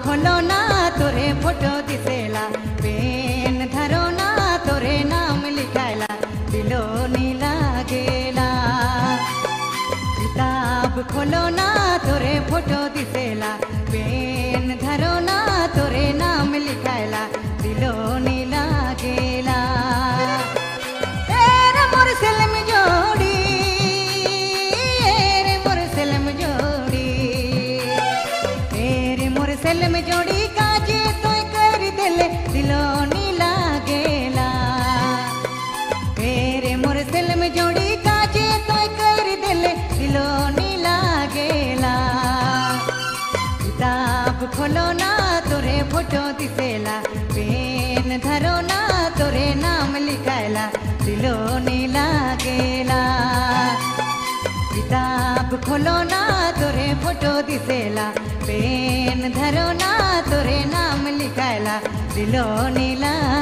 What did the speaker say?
खोलो ना तोरे फोटो दिसेला, पेन धरो ना तोरे नाम लिखायला, दिलो नी लागेला। किताब खोलो ना तोरे फोटो दिसेला, पेन धरो ना तोरे नाम लिखायला, दिलो नी लागेला। तेरे मोर सिलम जोड़ी, तेरे मोर सिलम जोड़ी, तेरे मोर सिलम जोड़ी काजे तो कर दिल दिलो नी लागेला। तेरे मोर सिलम जोड़ी काजे तो कर दिल दिलो नी लागेला। किताब खोलो ना तोरे फोटो दिसेला, पेन धरो ना तोरे नाम लिखायला, दिलो नी लागेला। किताब खोलो ना तोरे फोटो दिसेला, पेन धरो ना तोरे नाम लिखायला, दिलो नी लागेला।